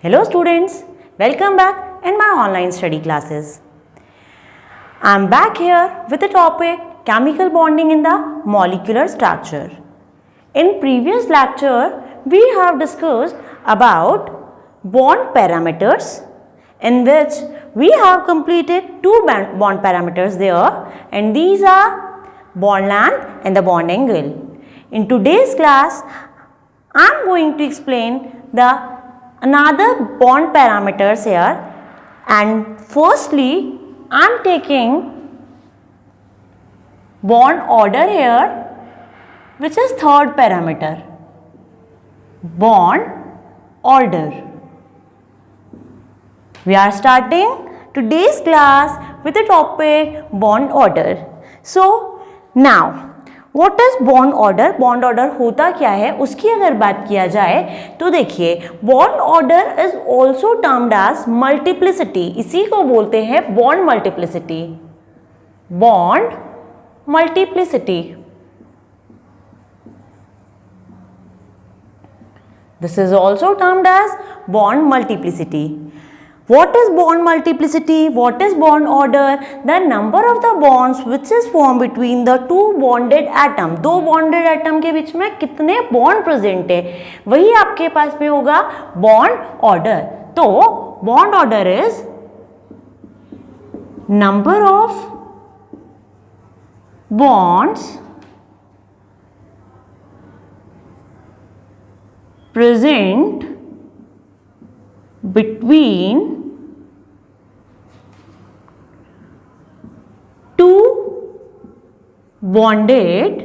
Hello students, welcome back in my online study classes. I am back here with the topic chemical bonding in the molecular structure. In previous lecture, we have discussed about bond parameters in which we have completed two bond parameters there, and these are bond length and the bond angle. In today's class, I am going to explain the another bond parameters here, and firstly I am taking bond order here, which is third parameter, bond order. We are starting today's class with the topic bond order. So now what is bond order? Bond order होता क्या है उसकी अगर बात किया जाए तो देखिए, bond order is also termed as multiplicity. इसी को बोलते हैं bond multiplicity. Bond multiplicity, this is also termed as bond multiplicity. What is bond multiplicity? What is bond order? The number of the bonds which is formed between the two bonded atom. दो bonded atom के बीच में कितने bond present है, वही आपके पास में होगा bond order. तो bond order is number of bonds present between two bonded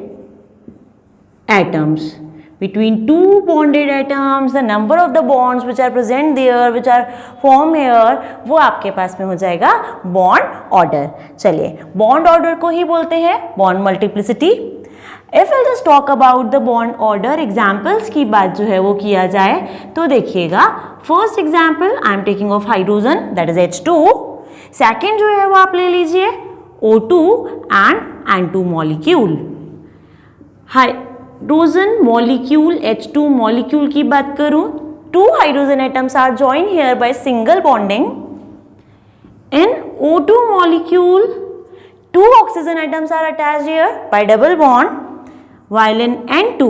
atoms. Between two bonded atoms, the number of the bonds which are present there, which are formed here, वो आपके पास में हो जाएगा bond order. चलिए, bond order को ही बोलते हैं bond multiplicity. If I'll just talk about the bond order, examples की बात जो है वो किया जाए तो देखिएगा, first example I am taking of hydrogen, that is H2. second जो है वो आप ले लीजिए O2 and N2 molecule. Hydrogen molecule, H2 molecule की बात करूं, two hydrogen atoms are joined here by single bonding. In O2 molecule, two oxygen atoms are attached here by double bond, while in N2,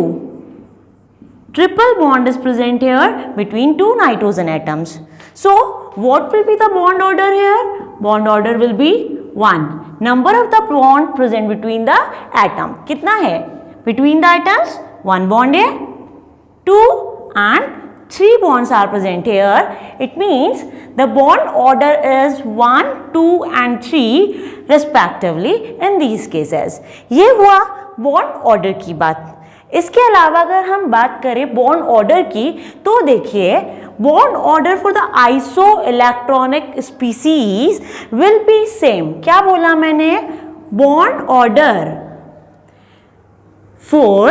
triple bond is present here between two nitrogen atoms. So what will be the bond order here? Bond order will be 1. Number of the bond present between the atom कितना है? Between the atoms 1 bond है, 2 and 3 bonds are present here. It means the bond order is 1, 2 and 3 respectively in these cases. ये हुआ bond order की बात. इसके अलावा अगर हम बात करें बॉन्ड ऑर्डर की तो देखिए, bond order for the iso electronic species will be same. क्या बोला मैंने? Bond order for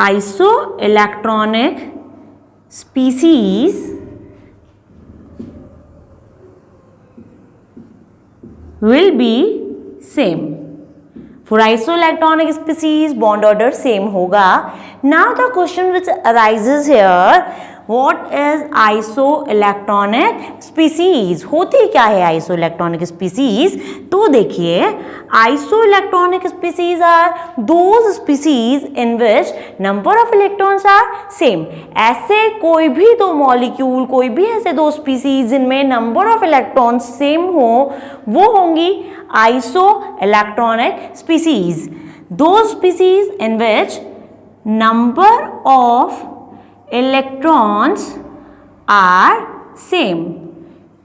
iso electronic species will be same. For isoelectronic species, bond order same होगा. Now the question which arises here, what is isoelectronic species? होती क्या है isoelectronic species? तो देखिए, isoelectronic species are those species in which number of electrons are same. ऐसे कोई भी दो मॉलिक्यूल, कोई भी ऐसे दो स्पीसीज जिनमें नंबर ऑफ इलेक्ट्रॉन्स सेम हो, वो होंगी isoelectronic species. Those species in which number of electrons are same.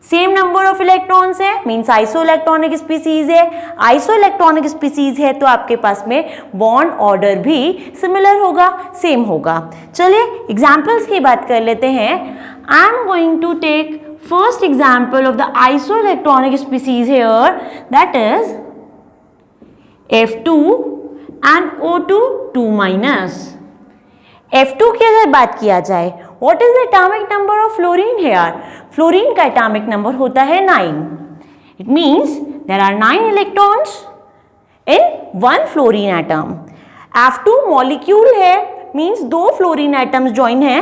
Same number of electrons है मीन्स आइसोइलेक्ट्रॉनिक स्पीसीज है. आइसोइलेक्ट्रॉनिक स्पीसीज है तो आपके पास में बॉन्ड ऑर्डर भी सिमिलर होगा, सेम होगा. चलिए एग्जाम्पल्स की बात कर लेते हैं. I am going to take first example of the isoelectronic species here, that is F2 and O2 2 minus. F2 की अगर बात किया जाए, what is the atomic number of fluorine here? Fluorine का atomic number होता है 9. It means there are 9 electrons in one fluorine atom. F2 molecule है means 2 fluorine atoms join है,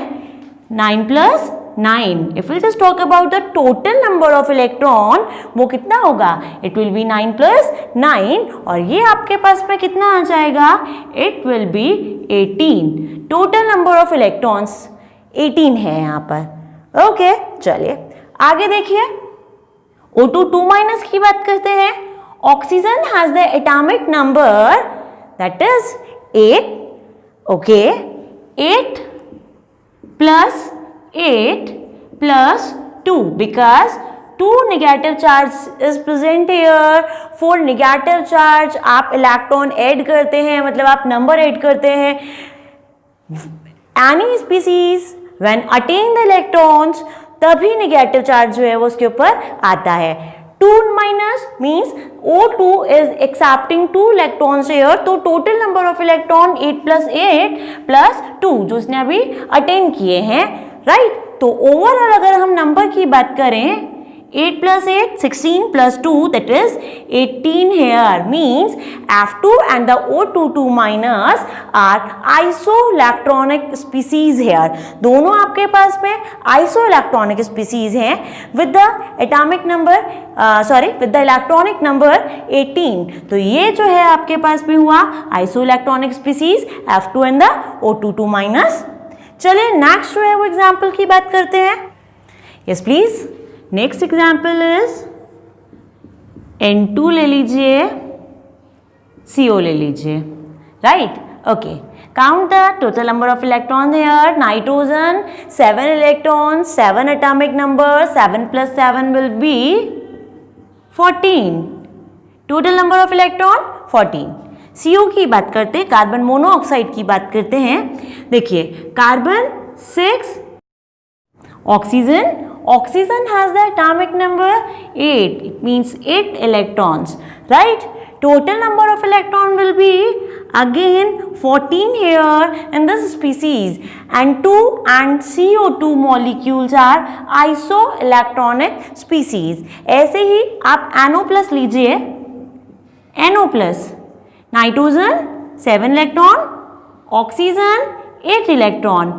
9 + 9. If we'll just talk about the total number of electron, वो कितना होगा? It will be 9 + 9 और ये आपके पास में कितना आ जाएगा? It will be 18. Total number of electrons 18 है यहाँ पर. ओके, चलिए आगे देखिए. O2 2- की बात करते हैं. Oxygen has the atomic number that is 8. Okay, 8 + 8 + 2 because 2 negative charge is present here. For negative charge आप इलेक्ट्रॉन ऐड करते हैं, मतलब आप नंबर ऐड करते हैं. Any species when attain the electrons तभी नेगेटिव चार्ज जो है वो उसके ऊपर आता है. 2- means O2 is accepting 2 electrons here. तो total number of electron 8 + 8 + 2 जो उसने अभी अटेन किए हैं, राइट. तो ओवरऑल अगर हम नंबर की बात करें 8 + 8 16 + 2 that is 18 here. Means F2 and the O2 2- are isoelectronic species here. दोनों आपके पास में isoelectronic species हैं with the atomic number with the electronic number 18. तो ये जो है आपके पास में हुआ isoelectronic species F2 and the O2 2-. चलिए नेक्स्ट जो है वो एग्जाम्पल की बात करते हैं. Yes please. Next example is N2 ले लीजिए, CO ले लीजिए, right. Okay, count the total number of electron here. Nitrogen 7 electrons, 7 atomic number, 7 + 7 will be 14. Total number of electron 14. CO की बात करते हैं, कार्बन मोनोऑक्साइड की बात करते हैं. देखिए carbon 6, oxygen has the atomic number 8. It means 8 electrons, right? Total number of electron will be again 14 here in this species. N2 and CO2 molecules are isoelectronic species. ऐसे ही आप NO+ लीजिए, NO+. Nitrogen 7 electron, oxygen 8 electron.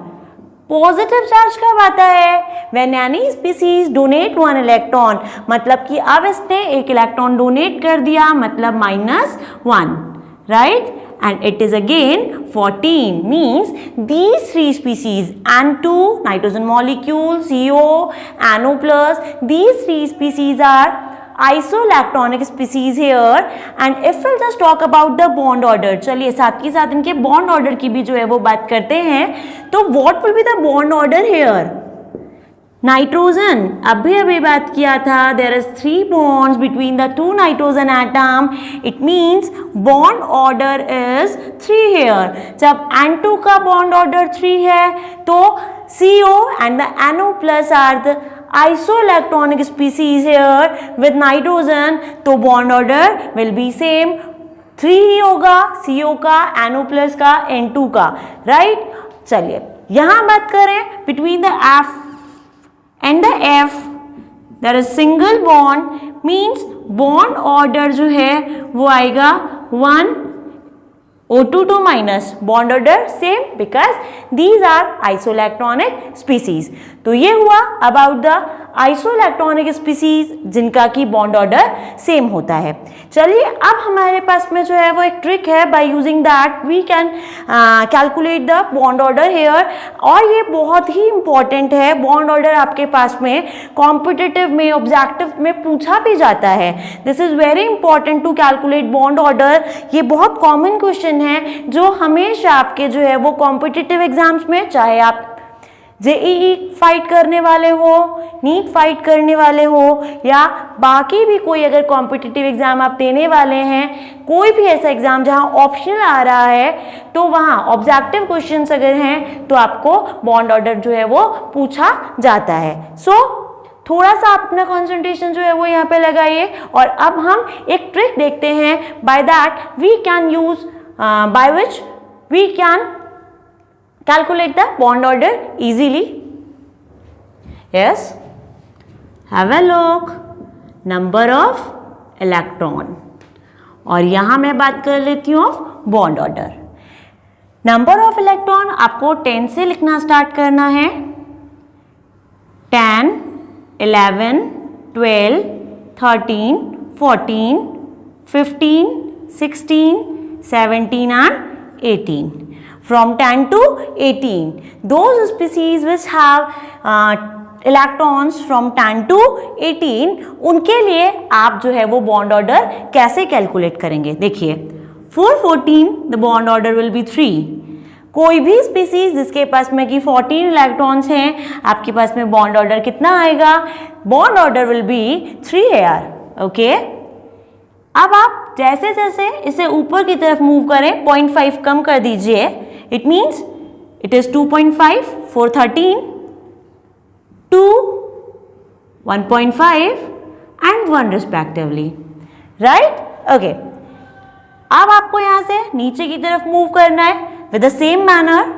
Positive charge कब आता है? When any species donate 1 electron. मतलब कि अब इसने 1 इलेक्ट्रॉन डोनेट कर दिया, मतलब -1, right. and it is again 14. Means these 3 species, N2 nitrogen molecule, CO, NO+, these 3 species are isoelectronic species here. And if we'll just talk about the bond order, चलिए साथ के साथ इनके bond order की भी जो है वो बात करते हैं. तो what will be the bond order here? Nitrogen अभी बात किया था, there is 3 bonds between the 2 nitrogen atom. It means bond order is 3 here. जब N2 का bond order 3 है तो CO and the NO+ are the isoelectronic species here with nitrogen. तो bond order will be same, 3 ही होगा, CO का, NO+ का, N2 का, right? चलिए यहाँ बात करें between the F and the F, there is single bond. means bond order जो है वो आएगा 1 O2 2-. bond order same because these are isoelectronic species. तो ये हुआ about the isoelectronic species जिनका की bond order same होता है. चलिए अब हमारे पास में जो है वो एक ट्रिक है, by using that we can calculate the bond order here. और ये बहुत ही important है. bond order आपके पास में competitive में, objective में पूछा भी जाता है. This is very important to calculate bond order. ये बहुत common question है जो हमेशा आपके जो है वो competitive exams में, चाहे आप जेईई फाइट करने वाले हो, नीट फाइट करने वाले हो, या बाकी भी कोई अगर कॉम्पिटिटिव एग्जाम आप देने वाले हैं, कोई भी ऐसा एग्जाम जहां ऑप्शनल आ रहा है, तो वहां ऑब्जेक्टिव क्वेश्चंस अगर हैं तो आपको बॉन्ड ऑर्डर जो है वो पूछा जाता है. सो थोड़ा सा अपना कंसंट्रेशन जो है वो यहाँ पे लगाइए. और अब हम एक ट्रिक देखते हैं, by that we can use, by which we can calculate the bond order easily. Yes, have a look. Number of electron. और यहाँ मैं बात कर लेती हूँ of bond order. Number of electron आपको 10 से लिखना स्टार्ट करना है। 10, 11, 12, 13, 14, 15, 16, 17 and 18. From 10 to 18, those species which have electrons from 10 to 18, उनके लिए आप जो है वो बॉन्ड ऑर्डर कैसे कैलकुलेट करेंगे? देखिए, for 14 the bond order will be 3. कोई भी स्पीसीज जिसके पास में कि 14 इलेक्ट्रॉन्स हैं, आपके पास में बॉन्ड ऑर्डर कितना आएगा? Bond order will be 3 here. Okay, अब आप जैसे जैसे इसे ऊपर की तरफ मूव करें, 0.5 कम कर दीजिए। It means it is 2.5 for 13, 2, 1.5 and 1 respectively. Right? Okay, अब आपको यहां से नीचे की तरफ मूव करना है विद द सेम मैनर।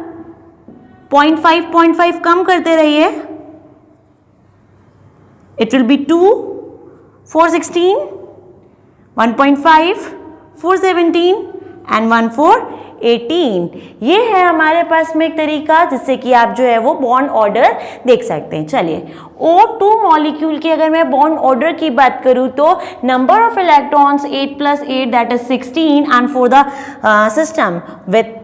0.5 कम करते रहिए। It will be 2 for 16, 1.5 for 17 and 1 for 18. ये है हमारे पास में एक तरीका जिससे कि आप जो है वो बॉन्ड ऑर्डर देख सकते हैं। चलिए, O2 मॉलिक्यूल की अगर मैं बॉन्ड ऑर्डर की बात करूं तो number of electrons 8 + 8 that is 16 and for the system with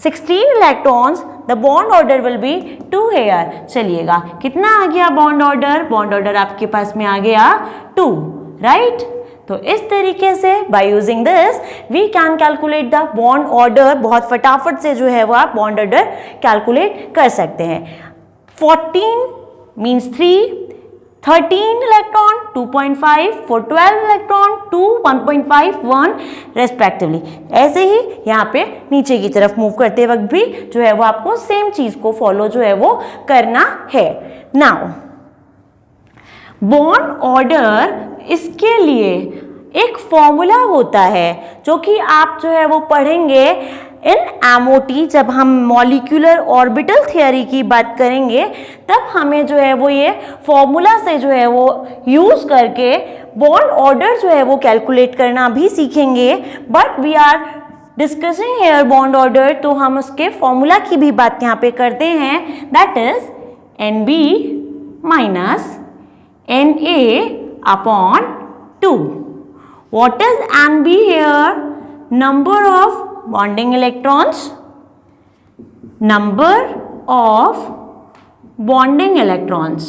16 electrons the bond order will be 2 here. चलिएगा, कितना आ गया बॉन्ड ऑर्डर? बॉन्ड ऑर्डर आपके पास में आ गया 2, राइट? तो इस तरीके से by using this we can calculate the bond order. बहुत फटाफट से जो है वो आप बॉन्ड ऑर्डर कैलकुलेट कर सकते हैं। 14 means 3, 13 electron 2.5 for 12 electron 2, 1.5, 1 respectively. ऐसे ही यहाँ पे नीचे की तरफ मूव करते वक्त भी जो है वो आपको सेम चीज को फॉलो जो है वो करना है। नाउ बॉन्ड ऑर्डर, इसके लिए एक फॉर्मूला होता है जो कि आप जो है वो पढ़ेंगे इन MOT। जब हम मॉलिक्यूलर ऑर्बिटल थियरी की बात करेंगे तब हमें जो है वो ये फॉर्मूला से जो है वो यूज करके बॉन्ड ऑर्डर जो है वो कैलकुलेट करना भी सीखेंगे। But we are discussing here bond order, तो हम उसके फॉर्मूला की भी बात यहाँ पे करते हैं। That is NB - NA upon 2. What is NB here? Number of bonding electrons. Number of bonding electrons.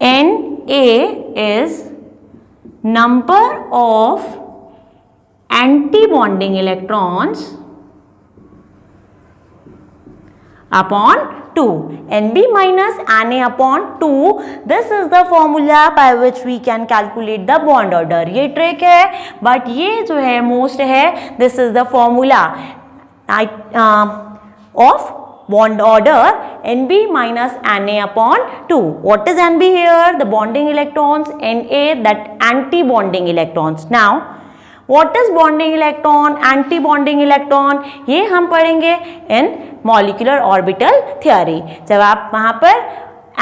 NA is number of anti-bonding electrons upon 2. NB minus NA upon 2. This is the formula by which we can calculate the bond order. ये trick है, but ये जो है most है। This is the formula of bond order NB minus NA upon 2. What is NB here? The bonding electrons. NA, that anti-bonding electrons. Now, what is bonding electron, anti bonding electron? ये हम पढ़ेंगे इन molecular orbital theory. जब आप वहां पर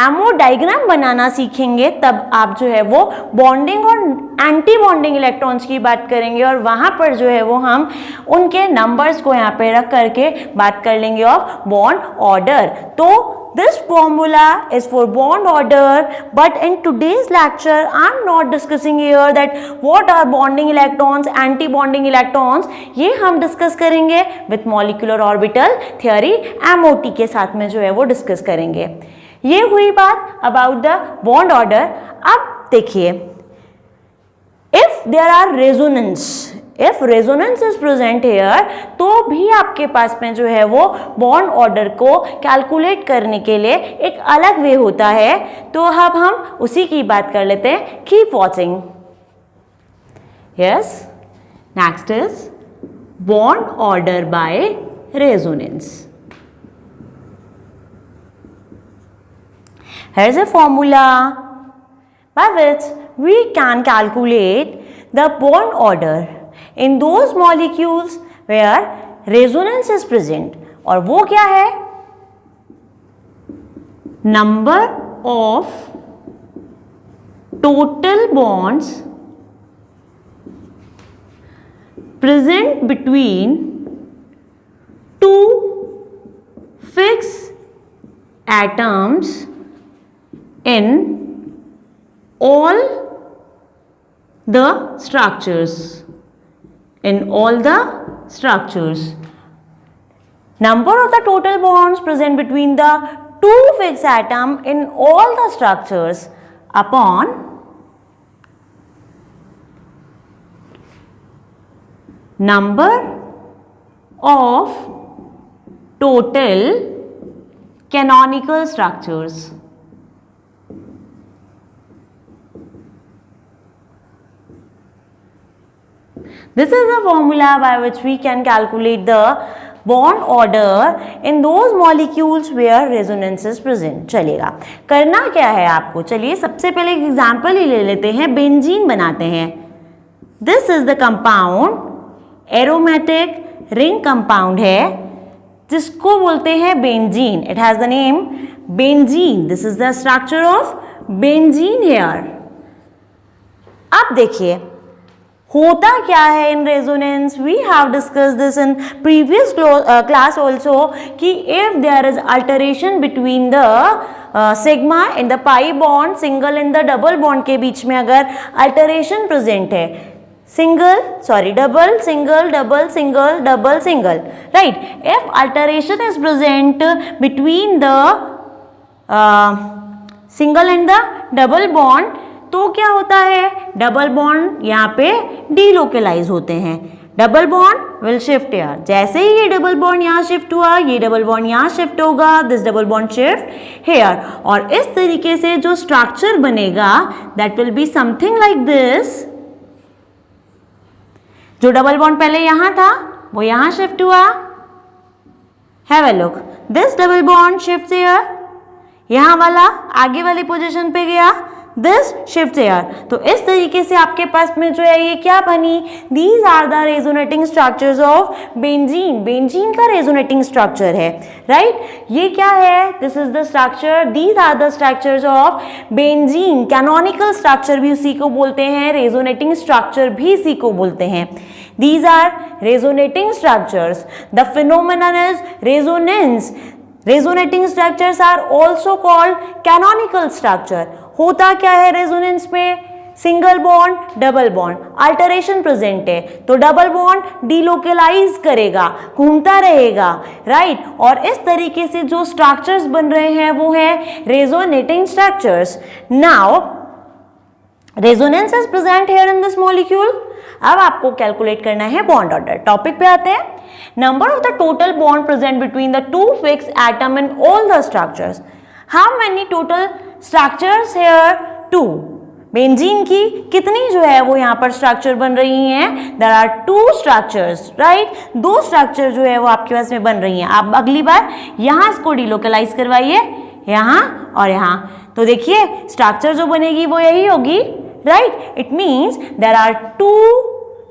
ammo diagram बनाना सीखेंगे तब आप जो है वो बॉन्डिंग और एंटी बॉन्डिंग इलेक्ट्रॉन्स की बात करेंगे, और वहां पर जो है वो हम उनके नंबर्स को यहाँ पे रख करके बात कर लेंगे ऑफ बॉन्ड ऑर्डर। तो this formula is for bond order, but in today's lecture I'm not discussing here that what are bonding electrons, anti bonding electrons. ये हम डिस्कस करेंगे with molecular orbital theory, MOT के साथ में जो है वो डिस्कस करेंगे। ये हुई बात about the bond order। अब देखिए, if there are resonance, if resonance is present here, तो भी आपके पास में जो है वो बॉन्ड ऑर्डर को कैलकुलेट करने के लिए एक अलग वे होता है। तो अब हम उसी की बात कर लेते हैं। Keep watching. Yes, next is bond order by resonance. Here is a formula by which we can calculate the bond order in those molecules where resonance is present। और वो क्या है? Number of total bonds present between two fixed atoms in all the structures. Number of the total bonds present between the two fixed atoms in all the structures upon number of total canonical structures. This is the formula by which we can calculate the bond order in those molecules where resonance is present. चलिएगा, करना क्या है आपको, चलिए सबसे पहले एक example ही ले लेते हैं, बेंजीन बनाते हैं. This is the compound, aromatic ring compound है जिसको बोलते हैं benzene. It has the name benzene. This is the structure of benzene here. अब देखिए होता क्या है in resonance. We have discuss this in previous class also कि if there is alteration between the sigma and the pi bond, single and the double bond के बीच में अगर अल्टरेशन प्रेजेंट है, double, single, double, single, double, single, right? If alteration is present between the single and the double bond, तो क्या होता है, double bond यहाँ पे डीलोकलाइज होते हैं. Double bond will shift here. जैसे ही ये डबल बॉन्ड यहाँ शिफ्ट हुआ, ये डबल बॉन्ड यहाँ शिफ्ट होगा, this double bond shift here. और इस तरीके से जो स्ट्रक्चर बनेगा that will be something like this. जो डबल बॉन्ड पहले यहां था वो यहां शिफ्ट हुआ. Have a look, this double bond shift here, यहां वाला आगे वाली पोजीशन पे गया, दिस शिफ्ट हियर. तो इस तरीके से आपके पास में जो है ये क्या बनी, these are the resonating structures of benzene. Benzene का रेजोनेटिंग स्ट्रक्चर है, राइट? ये क्या है, this is the structure, these are the structures of benzene. Canonical structure भी उसी को बोलते हैं, रेजोनेटिंग स्ट्रक्चर भी इसी को बोलते हैं. These are resonating structures. The phenomenon is resonance. Resonating structures are also called canonical structure. होता क्या है रेजोनेंस में, single bond double bond, alteration present है तो डबल बॉन्ड डीलोकलाइज करेगा, घूमता रहेगा, राइट? और इस तरीके से जो स्ट्रक्चर्स बन रहे हैं वो है resonating structures. Now resonance is present here in this molecule. अब आपको कैलकुलेट करना है बॉन्ड ऑर्डर. टॉपिक पे आते हैं. Number of the total bond present between the two fix atom in all the structures. How many total structures here? 2. Benzene की कितनी जो है वो यहाँ पर स्ट्रक्चर बन रही हैं? There are 2 structures, right? 2 structure जो है वो आपके पास में बन रही हैं. आप अगली बार यहाँ इसको डीलोकलाइज करवाइए, यहाँ और यहाँ, तो देखिए स्ट्रक्चर जो बनेगी वो यही होगी, right? It means there are 2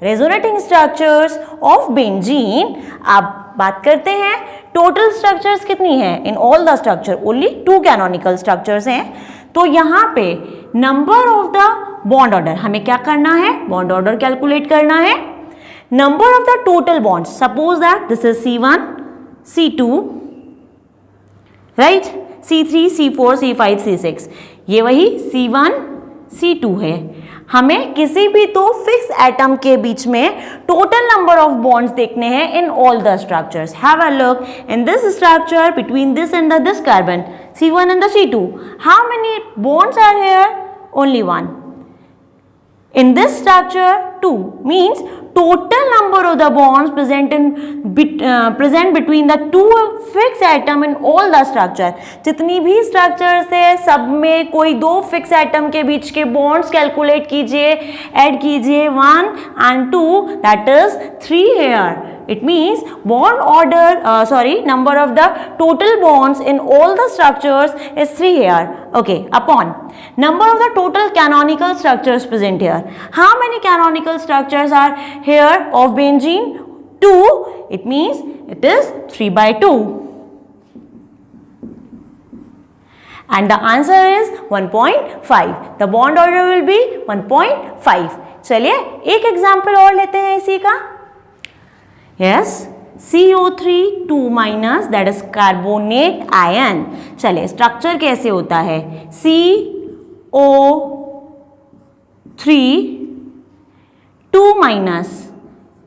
resonating structures of benzene. अब बात करते हैं टोटल स्ट्रक्चर्स कितनी है. इन all the structure only 2 canonical structures हैं. तो यहाँ पे number of the bond order, हमें क्या करना है, बॉन्ड ऑर्डर कैलकुलेट करना है. Number of the total bond, suppose that this is C1, C2, right, C3, C4, C5, C6. ये वही C1, C2 है. हमें किसी भी 2 फिक्स एटम के बीच में टोटल नंबर ऑफ बॉन्ड्स देखने हैं इन all the structures. Have a look in this structure between this and this carbon, C1 and the C2. How many bonds are here? Only 1. In this structure 2 means total number of the bonds present between the 2 fixed atom in all the structure. जितनी भी structures है सब में कोई 2 fixed atom के बीच के bonds calculate कीजिए, add कीजिए 1 and 2, that is 3 here. It means bond order, number of the total bonds in all the structures is 3 here. Okay, upon number of the total canonical structures present here. How many canonical structures are here of benzene? 2. It means it is 3/2. And the answer is 1.5. The bond order will be 1.5. चलिए एक example और लेते हैं इसी का. Yes, CO3 2 minus that is carbonate ion. चलिए structure कैसे होता है, CO3 2 minus,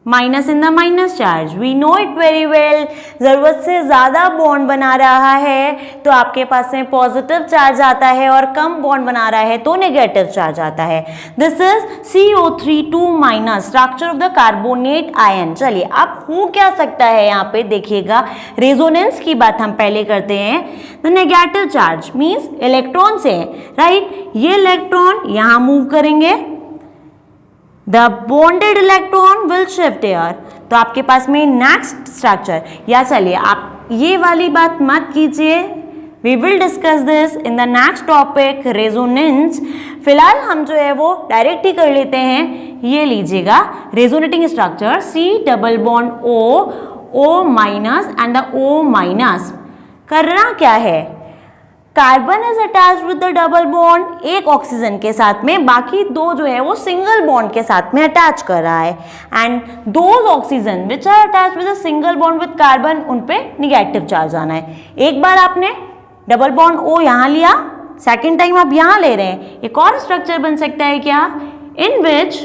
minus in the minus charge, we know it very well. जरूरत से ज्यादा बॉन्ड बना रहा है तो आपके पास में पॉजिटिव चार्ज आता है, और कम बॉन्ड बना रहा है तो नेगेटिव चार्ज आता है। This is CO3 2 minus, structure of the carbonate ion. चलिए अब हो क्या सकता है, यहाँ पे देखिएगा, रेजोनेंस की बात हम पहले करते हैं। The negative charge means electron से, राइट, ये इलेक्ट्रॉन यहाँ मूव करेंगे, The bonded electron will shift here। तो आपके पास में नेक्स्ट स्ट्रक्चर, या चलिए आप ये वाली बात मत कीजिए, we will discuss this in the next topic resonance. फिलहाल हम जो है वो डायरेक्ट ही कर लेते हैं। ये लीजिएगा resonating structure, C double bond O minus and the O minus. करना क्या है, carbon is attach with the double bond, एक ऑक्सीजन के साथ में, बाकी दो जो है वो सिंगल बॉन्ड के साथ में अटैच कर रहा है, and those oxygen which are attach with a single bond with carbon, उन पे निगेटिव चार्ज आना है। एक बार आपने डबल बॉन्ड O यहाँ लिया, सेकेंड टाइम आप यहाँ ले रहे हैं। एक और स्ट्रक्चर बन सकता है क्या, इन विच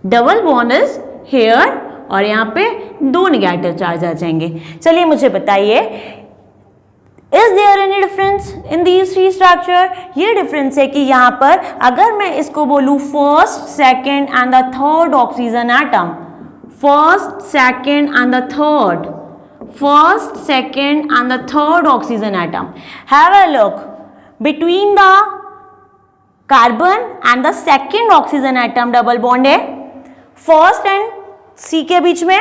डबल बॉन्ड इज हेयर, और यहाँ पे दो निगेटिव चार्ज आ जाएंगे। चलिए मुझे बताइए, Is there any difference in these three structure? ये डिफरेंस है कि यहाँ पर अगर मैं इसको बोलूँ first, second and the third oxygen atom, first, second and the third, first, second and the third oxygen atom, have a look between the carbon and the second oxygen atom double bond है, first and C के बीच में,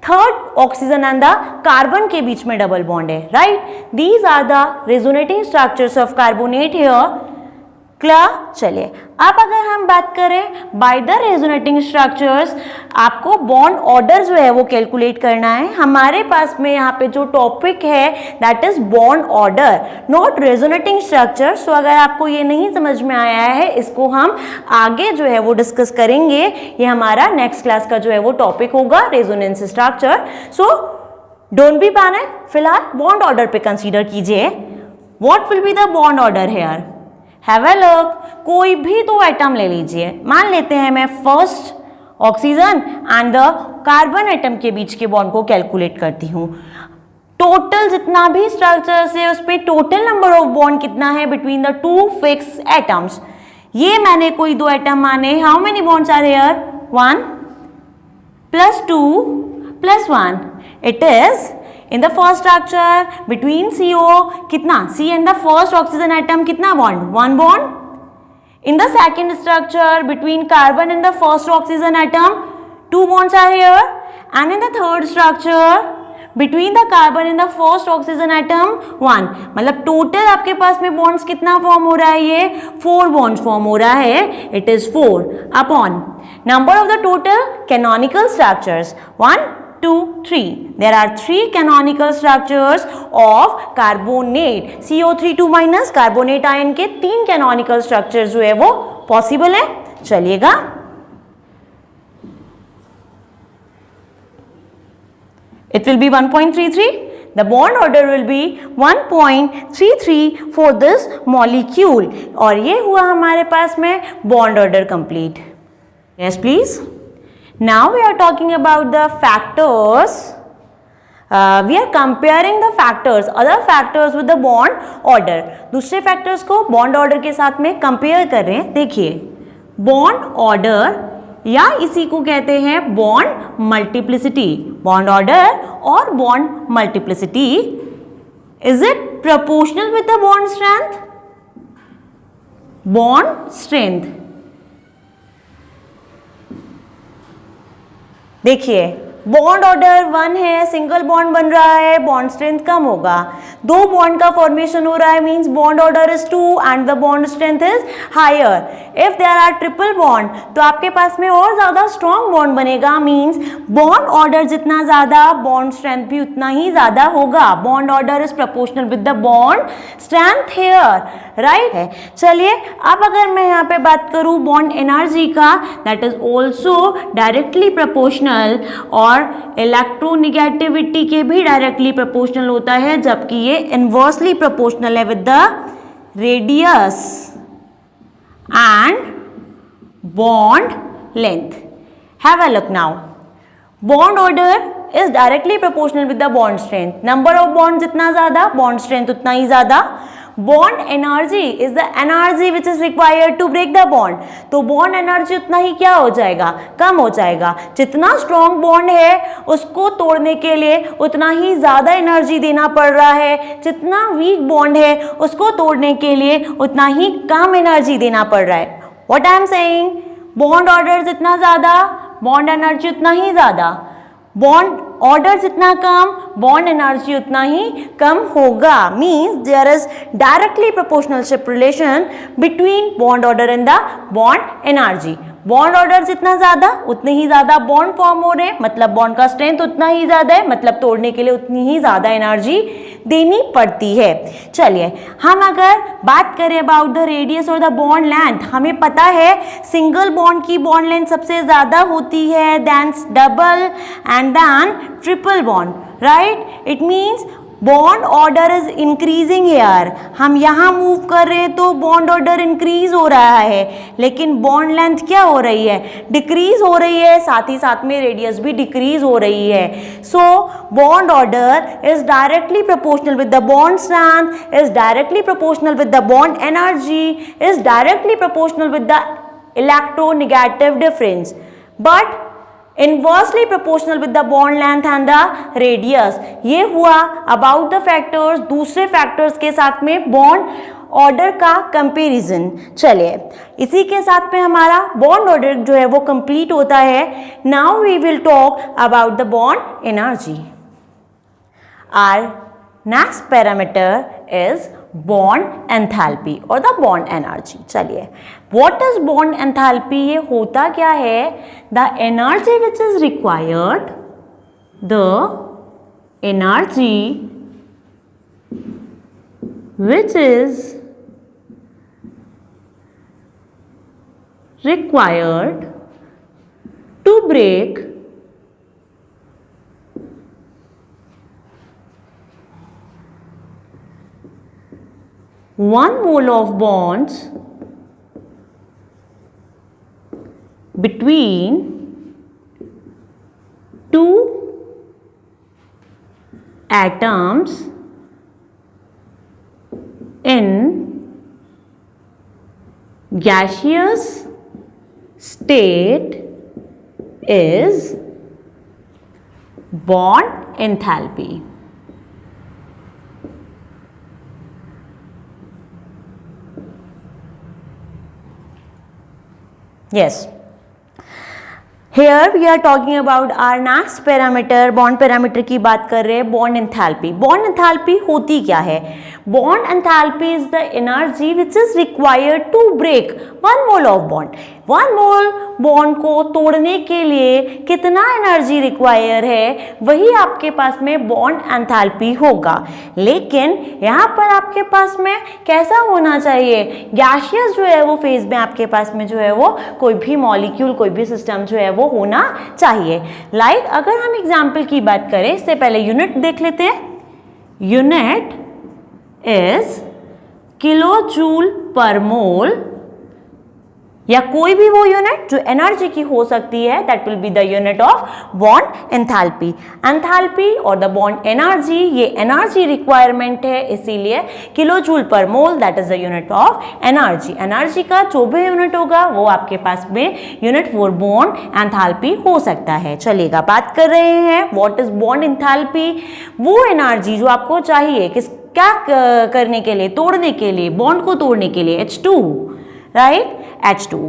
third oxygen and the carbon के बीच में double bond है, right. These are the resonating structures of carbonate here. Clear. चलिए अब अगर हम बात करें बाय द रेजोनेटिंग स्ट्रक्चर्स, आपको बॉन्ड ऑर्डर जो है वो कैलकुलेट करना है। हमारे पास में यहाँ पे जो टॉपिक है that is bond order, not resonating structure. So अगर आपको ये नहीं समझ में आया है, इसको हम आगे जो है वो डिस्कस करेंगे। ये हमारा नेक्स्ट क्लास का जो है वो टॉपिक होगा, resonance structure. So don't be panic, फिलहाल बॉन्ड ऑर्डर पे कंसीडर कीजिए। What will be the bond order here? Have a look, कोई भी दो एटम ले लीजिए, मान लेते हैं मैं first oxygen and the carbon atom के बीच के बॉन्ड को कैलकुलेट करती हूँ। टोटल जितना भी स्ट्रक्चर्स है उस पे टोटल नंबर ऑफ बॉन्ड कितना है between the two fix atoms. ये मैंने कोई दो एटम माने, how many bonds are here? 1 + 2 + 1। It is in the first structure between CO कितना, C and the first oxygen atom कितना bond? 1 bond. In the second structure between carbon and the first oxygen atom 2 bonds are here, and in the third structure between the carbon and the first oxygen atom 1। मतलब total आपके पास में bonds कितना form हो रहा है? ये 4 bonds form हो रहा है। It is 4 upon number of the total canonical structures 1 2 3। There are 3 canonical structures of carbonate, CO3 2 minus carbonate ion के 3 canonical structures जो है वो possible है। चलिएगा it will be 1.33, the bond order will be 1.33 for this molecule। और ये हुआ हमारे पास में bond order complete। Yes please। Now we are talking about the factors. We are comparing the factors, other factors with the bond order। दूसरे factors को bond order के साथ में compare कर रहे हैं। देखिए bond order या इसी को कहते हैं bond multiplicity। bond order और bond multiplicity, is it proportional with the bond strength? Bond strength, देखिए बॉन्ड ऑर्डर 1 है, सिंगल बॉन्ड बन रहा है, बॉन्ड स्ट्रेंथ कम होगा। 2 बॉन्ड का फॉर्मेशन हो रहा है, means bond order is 2 and the bond strength is higher. If there are triple bond तो आपके पास में और ज्यादा स्ट्रॉन्ग बॉन्ड बनेगा, मींस बॉन्ड ऑर्डर जितना ज्यादा बॉन्ड स्ट्रेंथ भी उतना ही ज्यादा होगा। Bond order is proportional with the bond strength here, right है। चलिए अब अगर मैं यहाँ पे बात करूँ बॉन्ड एनर्जी का, that is also directly proportional और इलेक्ट्रोनेगेटिविटी के भी डायरेक्टली प्रोपोर्शनल होता है, जबकि ये इनवर्सली प्रोपोर्शनल है with the radius and bond length. Have a look now, bond order is directly proportional with the bond strength. Number of bond जितना ज्यादा, बॉन्ड स्ट्रेंथ उतना ही ज्यादा। Bond energy is the energy which is required to break the bond, तो bond energy उतना ही क्या हो जाएगा, कम हो जाएगा। जितना स्ट्रॉन्ग बॉन्ड है उसको तोड़ने के लिए उतना ही ज्यादा एनर्जी देना पड़ रहा है, जितना वीक बॉन्ड है उसको तोड़ने के लिए उतना ही कम एनर्जी देना पड़ रहा है। What I am saying, bond order जितना ज्यादा, बॉन्ड एनर्जी उतना ही ज्यादा। बॉन्ड ऑर्डर जितना कम, बॉन्ड एनर्जी उतना ही कम होगा। Means there is directly proportionalship relation between bond order and the bond energy. Bond order जितना ज्यादा उतने ही ज्यादा बॉन्ड फॉर्म हो रहे हैं, मतलब बॉन्ड का स्ट्रेंथ उतना ही ज्यादा है, मतलब तोड़ने के लिए उतनी ही ज्यादा एनर्जी देनी पड़ती है। चलिए हम अगर बात करें अबाउट द रेडियस और द बॉन्ड लेंथ, हमें पता है सिंगल बॉन्ड की बॉन्ड लेंथ सबसे ज्यादा होती है then double and then triple bond, right. It means bond order is increasing here, हम यहाँ मूव कर रहे हैं तो बॉन्ड ऑर्डर इंक्रीज हो रहा है, लेकिन बॉन्ड लेंथ क्या हो रही है, डिक्रीज हो रही है, साथ ही साथ में रेडियस भी डिक्रीज हो रही है। So bond order is directly proportional with the bond strength, is directly proportional with the bond energy, is directly proportional with the electronegative difference, but inversely proportional with the bond length and the radius. ये हुआ about the factors, दूसरे factors के साथ में bond order का comparison. चलिए इसी के साथ में हमारा बॉन्ड ऑर्डर जो है वो कंप्लीट होता है। Now we will talk about the bond energy. Our next parameter is bond enthalpy और द बॉन्ड एनर्जी। चलिए व्हाट इज बॉन्ड एंथैल्पी, ये होता क्या है, the energy which is required, the energy which is required to break one mole of bonds between two atoms in gaseous state is bond enthalpy. Yes, here we are talking about our next parameter, bond parameter की बात कर रहे हैं, bond enthalpy. Bond enthalpy होती क्या है? Bond enthalpy is the energy which is required to break one mole of bond. One mole bond को तोड़ने के लिए कितना एनर्जी रिक्वायर है, वही आपके पास में बॉन्ड एंथैल्पी होगा। लेकिन यहाँ पर आपके पास में कैसा होना चाहिए, गैसियस जो है वो फेज में आपके पास में जो है वो कोई भी मॉलिक्यूल, कोई भी सिस्टम जो है वो होना चाहिए। लाइक अगर हम एग्जाम्पल की बात करें, इससे पहले यूनिट देख लेते हैं। Unit is kilo joule per मोल, या कोई भी वो यूनिट जो एनर्जी की हो सकती है, that will be the unit of bond enthalpy. Enthalpy और द बॉन्ड एनर्जी, ये एनर्जी रिक्वायरमेंट है, इसीलिए kilo joule per mole that is the unit of energy. Energy का जो भी यूनिट होगा वो आपके पास में यूनिट फॉर बॉन्ड एंथैल्पी हो सकता है। चलिएगा बात कर रहे हैं व्हाट इज बॉन्ड एंथैल्पी, वो एनर्जी जो आपको चाहिए क्या करने के लिए, तोड़ने के लिए, बॉन्ड को तोड़ने के लिए, H2, राइट, H2।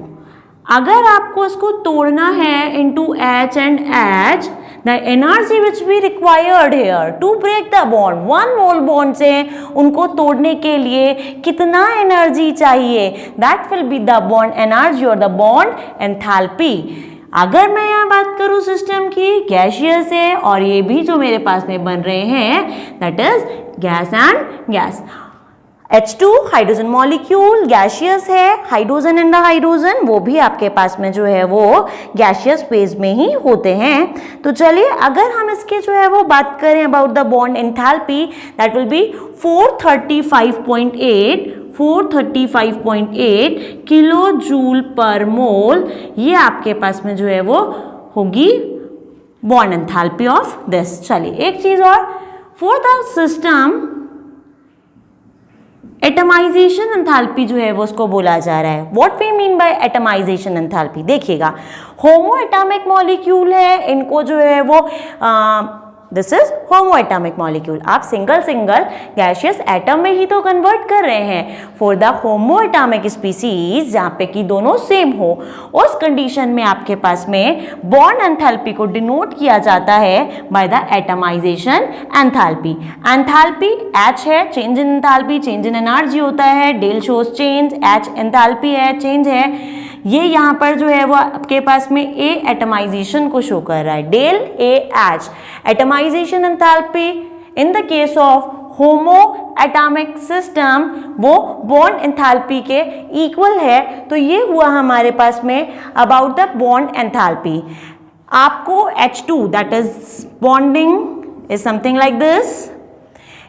अगर आपको इसको तोड़ना है into H and H, the energy which be required here to break the bond, 1 mole bond से उनको तोड़ने के लिए कितना एनर्जी चाहिए, that will be the bond energy और द बॉन्ड एंथैल्पी। अगर मैं यहाँ बात करूँ सिस्टम की, गैसियस है और ये भी जो मेरे पास में बन रहे हैं that is gas and gas. H2 hydrogen molecule gaseous है, हाइड्रोजन एंड हाइड्रोजन वो भी आपके पास में जो है वो गैसियस फेज में ही होते हैं। तो चलिए अगर हम इसके जो है वो बात करें about the bond enthalpy, that will be 435.8 kilo joule per mole, ये आपके पास में जो है वो होगी बॉन्ड एंथैल्पी ऑफ दिस। चलिए एक चीज और, for the system atomization enthalpy जो है वो उसको बोला जा रहा है। What we mean by atomization enthalpy, देखिएगा होमो एटॉमिक मॉलिक्यूल है, इनको जो है वो this is homo atomic molecule, आप सिंगल सिंगल गैसियस एटम में ही तो कन्वर्ट कर रहे हैं। For the homo atomic species जहाँ पे कि दोनों सेम हो, उस कंडीशन में आपके पास में बॉन्ड एंथैल्पी को डिनोट किया जाता है by the atomization enthalpy. Enthalpy H है, change in enthalpy, change in energy होता है, del shows change, H enthalpy है, चेंज है। ये यहाँ पर जो है वो आपके पास में A एटमाइजेशन को शो कर रहा है, del AH atomization enthalpy in the case of homo atomic system वो बॉन्ड एंथैल्पी के इक्वल है। तो ये हुआ हमारे पास में अबाउट द बॉन्ड एंथैल्पी। आपको H2 that is bonding is something like this.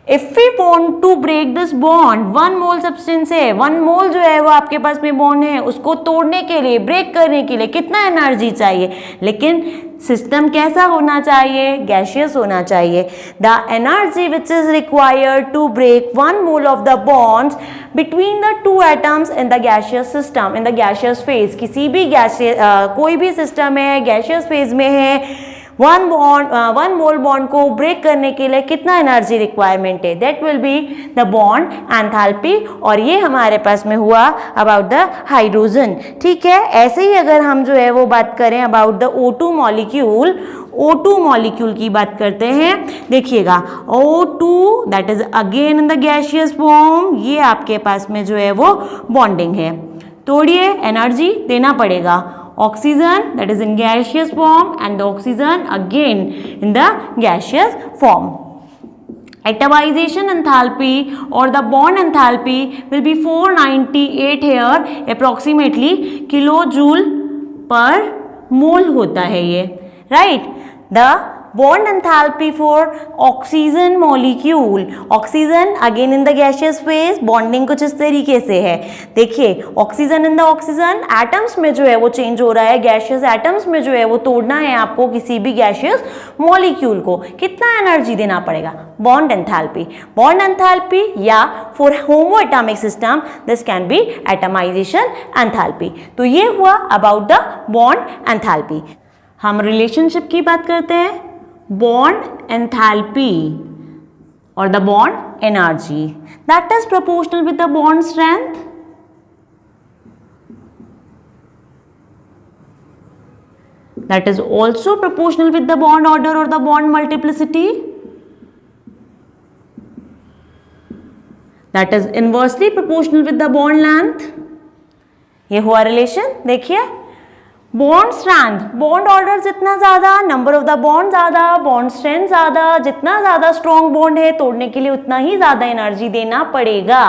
If we want to break this bond, 1 mole substance है, 1 मोल जो है वो आपके पास में बॉन्ड है, उसको तोड़ने के लिए, ब्रेक करने के लिए कितना एनर्जी चाहिए, लेकिन सिस्टम कैसा होना चाहिए, गैसियस होना चाहिए। The energy which is required to break 1 mole of the bonds between the 2 atoms in the gaseous system, in the gaseous phase, किसी भी गैसियस कोई भी सिस्टम है गैसियस फेज में है, 1 मोल बॉन्ड को ब्रेक करने के लिए कितना एनर्जी रिक्वायरमेंट है, that will be the bond enthalpy. और ये हमारे पास में हुआ अबाउट द हाइड्रोजन। ठीक है, ऐसे ही अगर हम जो है वो बात करें about the O2 molecule, O2 molecule की बात करते हैं। देखिएगा O2 that is again in the gaseous form, ये आपके पास में जो है वो बॉन्डिंग है, तोड़िए एनर्जी देना पड़ेगा। Oxygen that is in gaseous form and the oxygen again in the gaseous form. Atomization enthalpy or the bond enthalpy will be 498 here approximately kilojoule per mole होता है ये, right? The bond enthalpy for oxygen molecule, oxygen again in the gaseous phase, bonding कुछ इस तरीके से है। देखिए oxygen in the oxygen atoms में जो है वो चेंज हो रहा है, गैसियस एटम्स में जो है वो तोड़ना है आपको किसी भी गैसियस मॉलिक्यूल को, कितना एनर्जी देना पड़ेगा, बॉन्ड एंथैल्पी। बॉन्ड एंथैल्पी या for homo atomic system this can be atomization enthalpy. तो ये हुआ अबाउट द बॉन्ड एंथैल्पी। हम रिलेशनशिप की बात करते हैं, bond enthalpy or the bond energy that is proportional with the bond strength, that is also proportional with the bond order or the bond multiplicity, that is inversely proportional with the bond length। ये हुआ relation. देखिए bond strength, bond order जितना ज्यादा, number of the bond ज्यादा, bond strength ज्यादा, जितना ज्यादा strong bond है तोड़ने के लिए उतना ही ज्यादा एनर्जी देना पड़ेगा,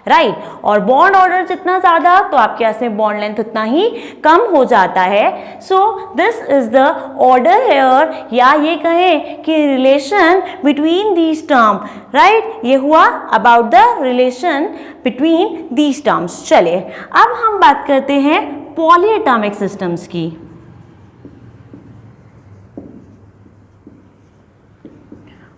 राइट? और बॉन्ड ऑर्डर जितना ज्यादा तो आपके यहाँ से बॉन्ड लेंथ उतना ही कम हो जाता है। So this is the order here, या ये कहें कि relation between these term, right? ये हुआ about the relation between these terms. चलिए अब हम बात करते हैं पॉलीएटॉमिक सिस्टम्स की।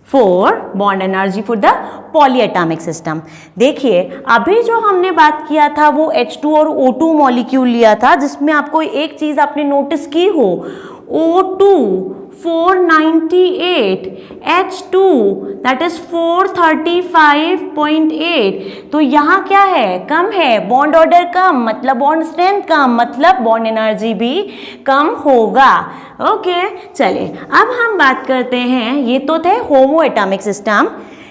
For bond energy for the polyatomic system. देखिए अभी जो हमने बात किया था वो H2 और O2 मॉलिक्यूल लिया था, जिसमें आपको एक चीज आपने नोटिस की हो, O2 498, H2 that is 435.8. तो यहाँ क्या है, कम है, बॉन्ड ऑर्डर कम मतलब बॉन्ड स्ट्रेंथ कम मतलब बॉन्ड एनर्जी भी कम होगा. ओके चलिए अब हम बात करते हैं, ये तो थे homo atomic system.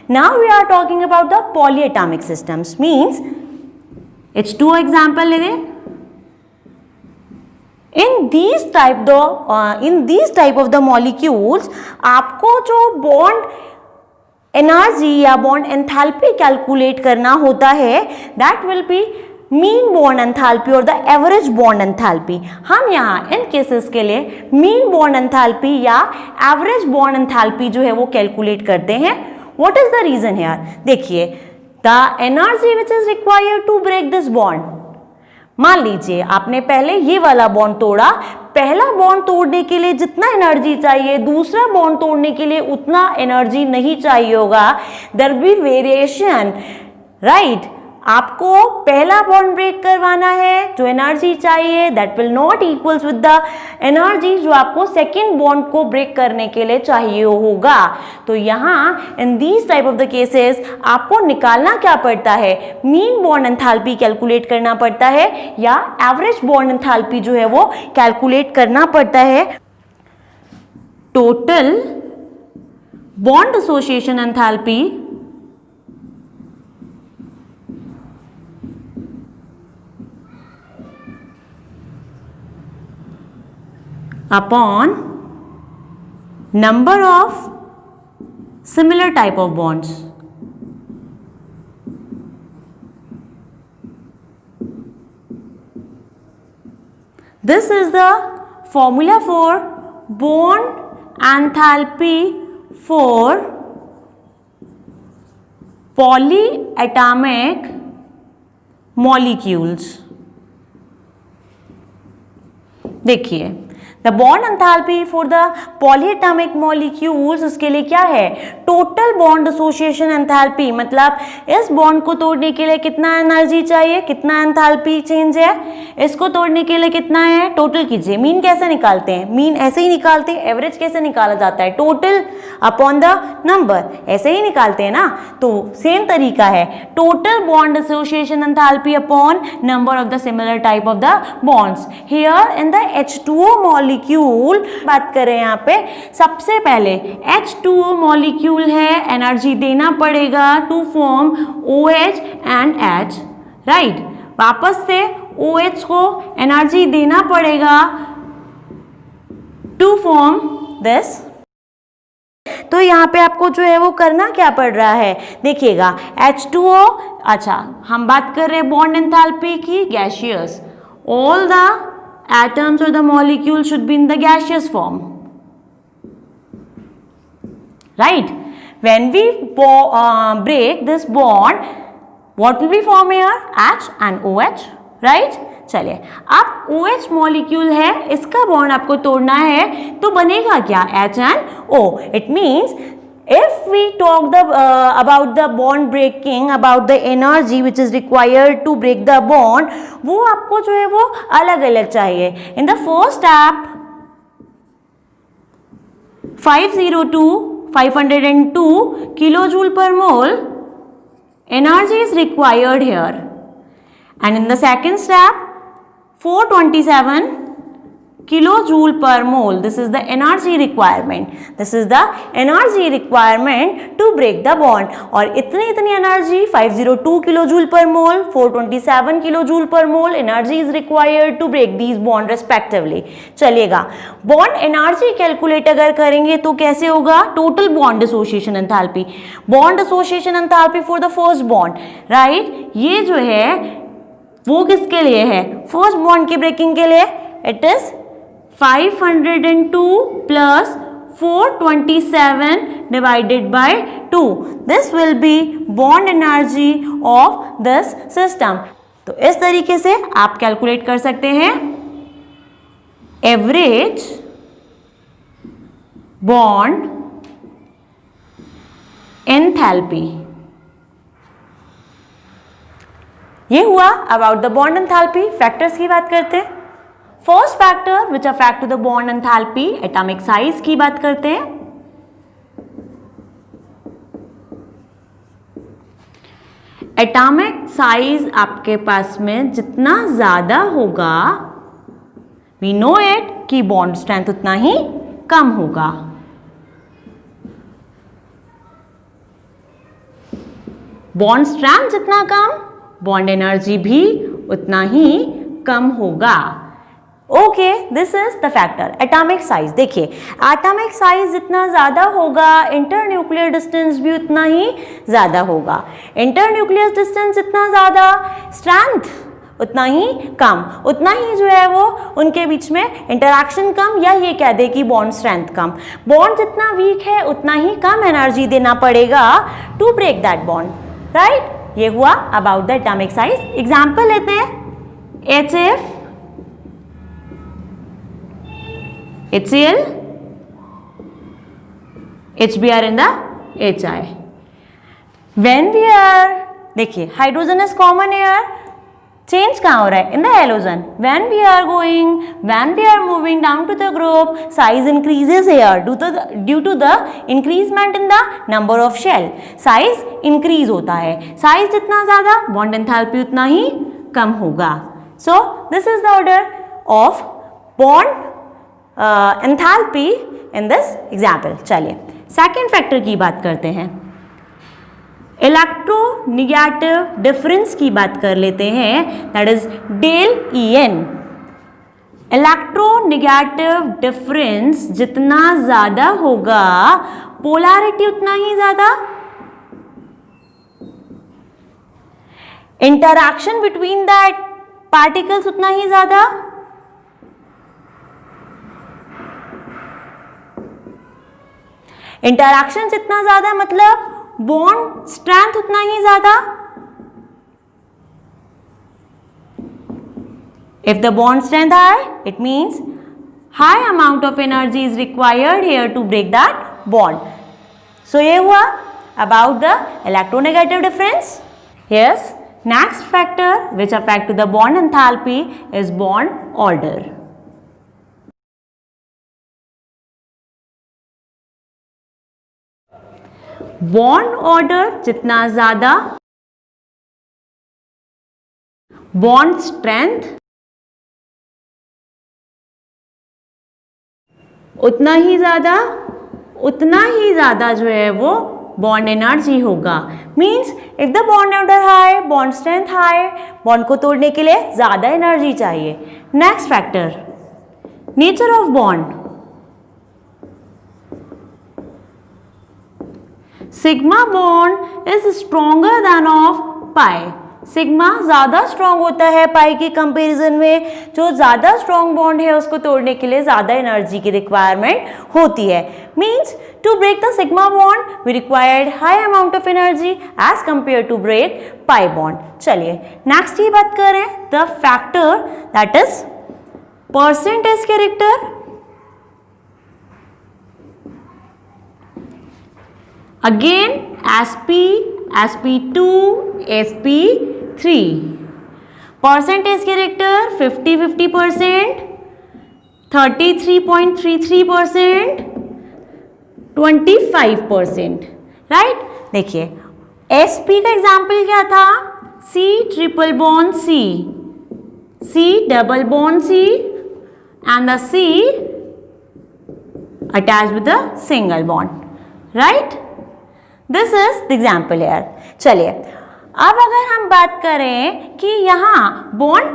Now we are talking about the poly atomic systems. Means H2O example ले लें. In these type of the molecules आपको जो बॉन्ड एनर्जी या बॉन्ड एंथैल्पी कैलकुलेट करना होता है, that will be mean bond enthalpy और the average bond enthalpy. हम यहाँ इन केसेस के लिए मीन बॉन्ड एंथैल्पी या एवरेज बॉन्ड एंथैल्पी जो है वो कैलकुलेट करते हैं. What is the reason here? देखिए, the energy which is required to break this bond. मान लीजिए आपने पहले ये वाला बॉन्ड तोड़ा, पहला बॉन्ड तोड़ने के लिए जितना एनर्जी चाहिए दूसरा बॉन्ड तोड़ने के लिए उतना एनर्जी नहीं चाहिए होगा. There will be variation, right. आपको पहला बॉन्ड ब्रेक करवाना है, जो एनर्जी चाहिए that will not equals with the energy जो आपको सेकेंड बॉन्ड को ब्रेक करने के लिए चाहिए होगा. तो यहाँ in these type of the cases आपको निकालना क्या पड़ता है, मीन बॉन्ड एंथैल्पी कैलकुलेट करना पड़ता है या एवरेज बॉन्ड एंथैल्पी जो है वो कैलकुलेट करना पड़ता है. Total bond association enthalpy upon number of similar type of bonds. This is the formula for bond enthalpy for polyatomic molecules. देखिए, the bond enthalpy for the polyatomic molecules, उसके लिए क्या है, टोटल बॉन्ड एसोसिएशन एंथैल्पी. मतलब इस bond को तोड़ने के लिए कितना एनर्जी चाहिए, कितना एंथैल्पी चेंज है, इसको तोड़ने के लिए कितना है, टोटल कीजिए. मीन कैसे निकालते हैं, मीन ऐसे ही निकालते हैं. एवरेज कैसे निकाला जाता है, टोटल अपॉन द नंबर, ऐसे ही निकालते हैं ना. तो सेम तरीका है, total bond association enthalpy upon number of the similar type of the bonds. Here in the H2O molecule बात करें यहाँ पे, सबसे पहले H2O मॉलिक्यूल है, एनर्जी देना पड़ेगा to form OH and H, राइट. वापस से OH को एनर्जी देना पड़ेगा टू फॉर्म दिस. तो यहाँ पे आपको जो है वो करना क्या पड़ रहा है, देखिएगा H2O. अच्छा, हम बात कर रहे हैं बॉन्ड एंथैल्पी की, gaseous. All the atoms or the molecule should be in the gaseous form, right. When we break this bond, what will be form here, H and OH, right. चलिए, अब OH molecule है, इसका bond आपको तोड़ना है, तो बनेगा क्या, H and O. It means if we talk about the bond breaking, about the energy which is required to break the bond, वो आपको जो है वो अलग अलग चाहिए. In the first step 502 kilojoule per mole energy is required here, and in the second step 427 kilojoule per mole. This is the energy requirement. This is the energy requirement to break the bond. और इतनी energy 502 kilojoule per mole, 427 kilojoule per mole energy is required to break these bond respectively. चलिएगा, bond energy calculate अगर करेंगे तो कैसे होगा, total bond association enthalpy. Bond association enthalpy for the first bond, right. ये जो है वो किसके लिए है, फर्स्ट बॉन्ड के ब्रेकिंग के लिए. It is 502 plus 427 divided by 2. This will be bond energy of this system. तो इस तरीके से आप कैलकुलेट कर सकते हैं एवरेज बॉन्ड एंथैल्पी. ये हुआ about the bond enthalpy. Factors की बात करते हैं. First factor which affect to the bond enthalpy, atomic size की बात करते हैं। एटॉमिक साइज आपके पास में जितना ज्यादा होगा, वी नो इट कि बॉन्ड स्ट्रेंथ उतना ही कम होगा। बॉन्ड स्ट्रेंथ जितना कम, बॉन्ड एनर्जी भी उतना ही कम होगा। Okay, this is the factor atomic size. देखिए, एटॉमिक साइज जितना ज्यादा होगा, इंटरन्यूक्लियर डिस्टेंस भी उतना ही ज्यादा होगा। इंटरन्यूक्लियर डिस्टेंस जितना ज्यादा, स्ट्रेंथ उतना ही कम, उतना ही जो है वो उनके बीच में इंटरैक्शन कम, या ये कह दे कि बॉन्ड स्ट्रेंथ कम। बॉन्ड जितना वीक है उतना ही कम एनर्जी देना पड़ेगा to break that bond, right. ये हुआ about the atomic size. Example लेते हैं, HF, HCl, HBr in the HI. When we are, देखिए hydrogen is common air, change कहाँ हो रहा है? In the halogen. when we are moving down to the group, size increases here due to the increasement in the number of shell. size increase होता है, size जितना ज्यादा bond enthalpy उतना ही कम होगा। so this is the order of bond enthalpy in this example। चलिए second factor की बात करते हैं, इलेक्ट्रोनेगेटिव डिफरेंस की बात कर लेते हैं, that is del EN। Electronegative difference जितना ज्यादा होगा, पोलैरिटी उतना ही ज्यादा, इंटरैक्शन बिटवीन दैट पार्टिकल्स उतना ही ज्यादा, इंटरैक्शन जितना ज्यादा मतलब बॉन्ड स्ट्रेंथ उतना ही ज्यादा। If the bond strength high, it means high amount of energy is required here to break that bond. So ये हुआ about the electronegative difference. Yes, next factor which affect to the bond enthalpy is bond order. Bond order जितना ज्यादा, bond strength उतना ही ज्यादा जो है वो बॉन्ड एनर्जी होगा। Means if the bond order high, bond strength high, bond को तोड़ने के लिए ज्यादा एनर्जी चाहिए। Next factor, nature of bond. Sigma bond is stronger then of pi. Sigma ज्यादा स्ट्रॉन्ग होता है पाई के कंपैरिजन में। जो ज्यादा स्ट्रॉन्ग बॉन्ड है उसको तोड़ने के लिए ज्यादा एनर्जी की रिक्वायरमेंट होती है। Means to break the sigma bond we required high amount of energy as compare to break pi bond. चलिए नेक्स्ट ही बात करें, the factor that is percentage character. Again sp, sp2, sp3, percentage character 50-50%, 33.33%, 25%, राइट। देखिए sp का example क्या था? C triple bond C, C double bond C and the C attached with the single bond, right? This is the example यार। चलिए अब अगर हम बात करें कि यहाँ बॉन्ड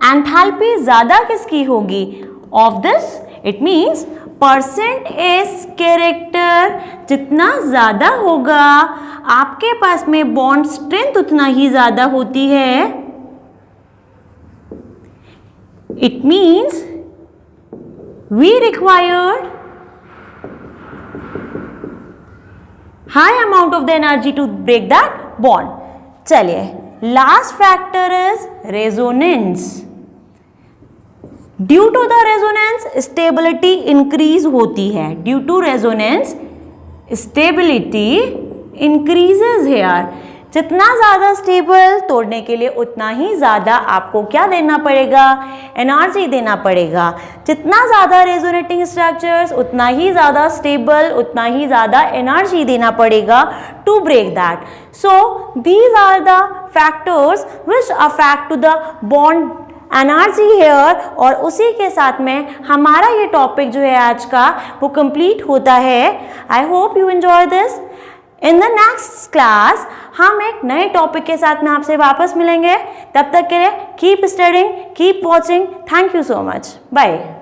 एंथैल्पी ज्यादा किसकी होगी, of this, it means percentage character जितना ज्यादा होगा, आपके पास में बॉन्ड स्ट्रेंथ उतना ही ज्यादा होती है। It means we required high amount of the energy to break that bond। चलिए last factor is resonance। Due to the resonance stability increase होती है। Due to resonance stability increases here. जितना ज़्यादा स्टेबल, तोड़ने के लिए उतना ही ज़्यादा आपको क्या देना पड़ेगा, एनर्जी देना पड़ेगा। जितना ज़्यादा रेजोनेटिंग स्ट्रक्चर्स, उतना ही ज़्यादा स्टेबल, उतना ही ज़्यादा एनर्जी देना पड़ेगा to break that. So these are the factors which affect to the bond energy here. और उसी के साथ में हमारा ये टॉपिक जो है आज का वो कंप्लीट होता है। I hope you enjoy this. In the next class हम एक नए टॉपिक के साथ में आपसे वापस मिलेंगे। तब तक के लिए keep studying, keep watching. Thank you so much. Bye.